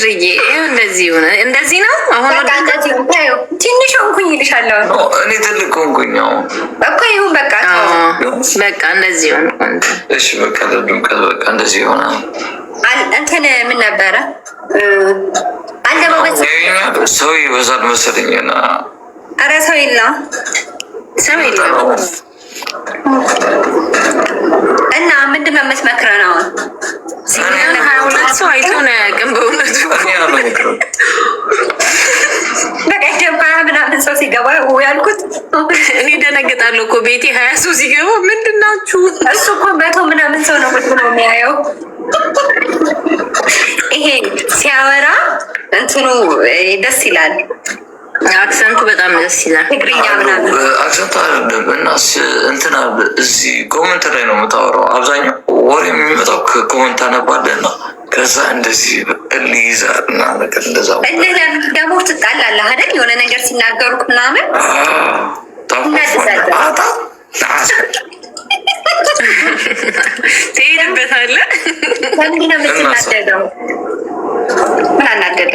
ርዬ እንደዚህ ሆነ እንደዚህ ነው። አሁን ትንሽ ሆንኩኝ ይልሻለሁ። እኔ ትልቅ ሆንኩኝ እኮ ይሁን በቃ በቃ እንደዚህ ሆነ። እሺ በቃ ለድምቀት በቃ እንደዚህ ሆነ። እንትን ምን ነበረ አለባበስ ሰው ይበዛል መሰለኝና ኧረ ሰው የለም ሰው የለም። እና ምንድን ነው የምትመክረን አሁን? ሲሆን 22 ሰው አይቶ ነው ያውቅም በእውነቱ። በቀደም 20 ምናምን ሰው ሲገባ ያልኩት እኔ ደነግጣለሁ እኮ ቤቴ 20 ሰው ሲገባ ምንድን ናችሁ? እሱ እኮ 100 ምናምን ሰው ነው ነው የሚያየው። ይሄ ሲያወራ እንትኑ ደስ ይላል። አክሰንቱ በጣም ደስ ይላል። ትግርኛ ምናምን አክሰንቱ አይደለም እና እንትና እዚህ ኮመንት ላይ ነው የምታወራው። አብዛኛው ወሬ የሚመጣው ከኮመንት አነባለና ከዛ እንደዚህ እልይዛል እና ነገር እንደዛ ደግሞ ትጣላለህ አይደል? የሆነ ነገር ሲናገሩት ምናምን ትሄድበታለህ። ለምንድን ነው የምትናደደው? ምን አናደደ?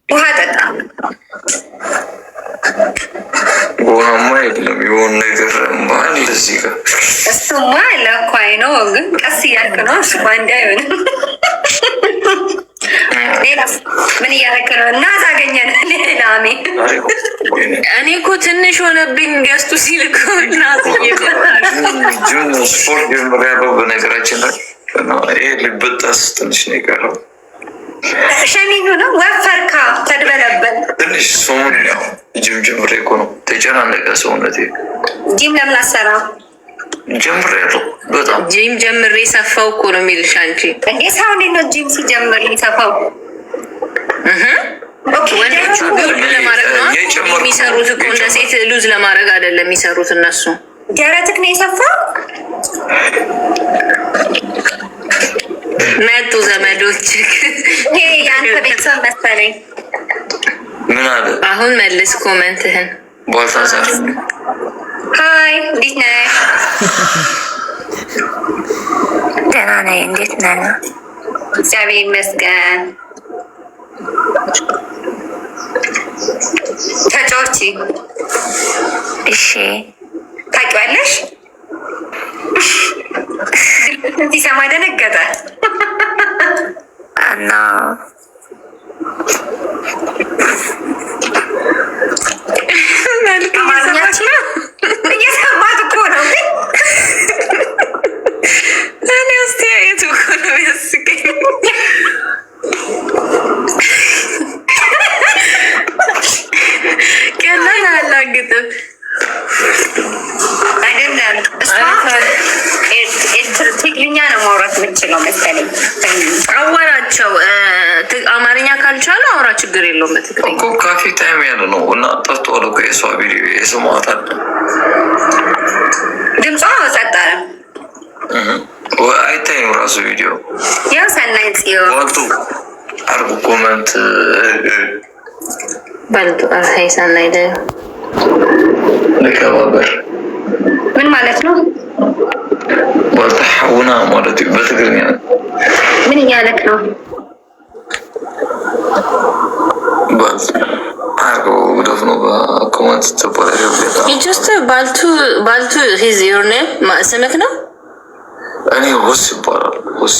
ውሃ ጠጣ። ውሃማ የለም የሆነ ነገር ማል እዚህ ጋር እሱማ ለኳይ ነው ግን ቀስ እያልክ ነው። እሱ ባንዳ አይሆንም። ምን እያደረክ ነው? እና ታገኘን ሌላሜ እኔ እኮ ትንሽ ሆነብኝ ገዝቱ ሲልክ እና ስፖርት ጀምር ያለው በነገራችን ላይ ይሄ ሊበጠስ ትንሽ ነው የቀረው። ሸሚዙ ነው ወፈርካ ተድበለበል ትንሽ ሰውን ያው ጅም ጀምሬ እኮ ነው ተጨናነቀ ሰውነቴ። ጂም ለምን አሰራ? ጀምሬ ያለው በጣም ጂም ጀምሬ ሰፋው እኮ ነው የሚልሽ አንቺ። እንዴ ሰው እንዴት ነው ጂም ሲጀምር ሊሰፋው? ወንዶቹ ሉዝ ለማድረግ ነው የሚሰሩት እኮ እንደ ሴት ሉዝ ለማድረግ አይደለም የሚሰሩት እነሱ። ደረትክ ነው የሰፋው? መጡ ዘመዶች። ይሄ የአንተ ቤተሰብ መሰለኝ። ምን አለ አሁን መልስ ኮመንትህን። ባልታዛር ሀይ እንዴት ነህ? ደህና ነኝ። እንዴት ነህ? እግዚአብሔር ይመስገን። ተጫወቺ። እሺ ታውቂዋለሽ? ሲሰማ ደነገጠ እና እየሰማት እኮ ነው። እኔ አስተያየቱ እኮ ነው ያስቀኝ። ቀላል አላግጥም አይደለም። ትግርኛ ነው ማውራት የምችለው መሰለኝ። አወራቸው አማርኛ ካልቻለ አውራ ችግር የለውም። በትግርኛ እኮ ካፌ ታይም ያለ ነው እና ጠፍቷል እኮ የሷ ቪዲዮ የስሟታል። ድምጿ ጸጣለ አይታይም ራሱ ቪዲዮ። ያው ሰናይ ጽዮ ወቅቱ አርጉ ኮመንት በልጡ አርሀይ ሰናይ ደ ለከባበር ምን ማለት ነው? ባልተሐውና ማለት በትግርኛ ምን እያለክ ነው? ባልት አርጎ ግደፍ ነው በኮመንት ተባለ። ጀስት ባልቱ ሂዝ ዮር ኔም ስምክ ነው? እኔ ሁስ ይባላል። ሁስ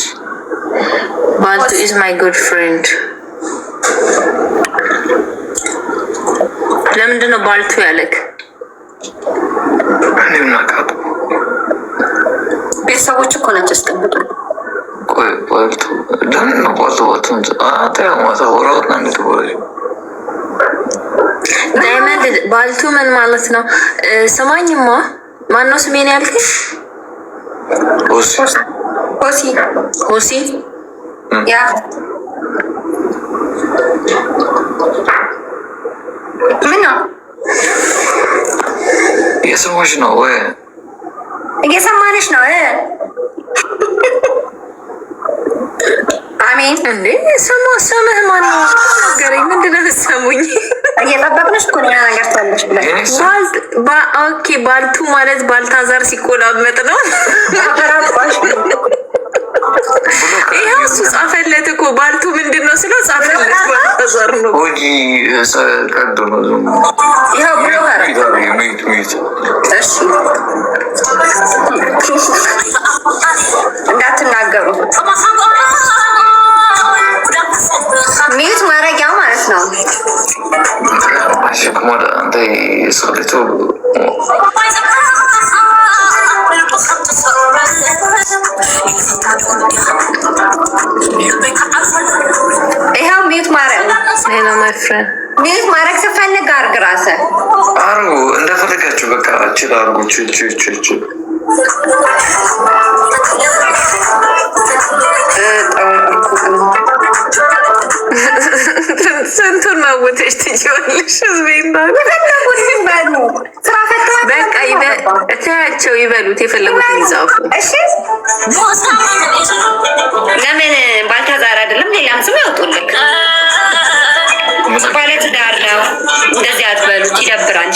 ባልቱ ኢዝ ማይ ጉድ ፍሬንድ። ለምንድን ነው ባልቱ ያለክ? እኔ ምናቃት ቤተሰቦች እኮ ናቸው ያስቀምጡ። ቆይ ባልቱ ለምን ነው ባልቱ ማታ ወራውና እንደተወረጅ ዳይመንድ ባልቱ ምን ማለት ነው? ስማኝማ ማነው ስሜን ያልከኝ? ሁሲ ሆሲ ሆሲ ያ ምን ነው የሰዎች ነው ወይ? እየሰማንሽ ነው። አሜን። እንዴ ስምህ ማነው? ነገረኝ። ምንድን ነው የምትሰሙኝ? እየጠበቅንሽ እኮ ሌላ ነገር ትላለሽ ብለሽ። ኦኬ ባልቱ ማለት ባልታዛር ሲቆላመጥ ነው። እሱ ጻፈለት እኮ ባልቱ ምንድን ነው ስለው ጻፈለት። ባልተዘር ነው ወዲ ቀዶ ነው ይኸው ብሎ እሺ እንዳትናገሩ ሚዩት ማድረጊያ ማለት ነው። ሽክሞዳ አንተ ሰውሊቱ ይኸው ሚዩት ማድረግ ሚዩት ማድረግ ስፈልግ አድርግ እራስህ አርጉ እንደፈለጋችሁ በቃ እችል አርጉ ችል ስንቱን ማወተሽ ትችዋለሽ? በቃ እታያቸው ይበሉት የፈለጉትን ይጻፉ። ለምን ባልተዛር አይደለም ሌላም ስም ያውጡልክ። ባለትዳር ነው እንደዚህ አትበሉት፣ ይደብራል።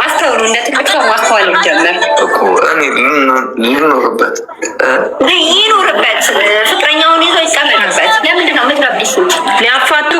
አስተውሉ፣ እንደ ትልቅ ሰው ማስተዋል ጀመር እኮ እኔ ልኖርበት ይኖርበት ፍቅረኛውን ይዞ ይቀመጥበት። ለምንድን ነው የምትረብሹት? ሊያፋቱ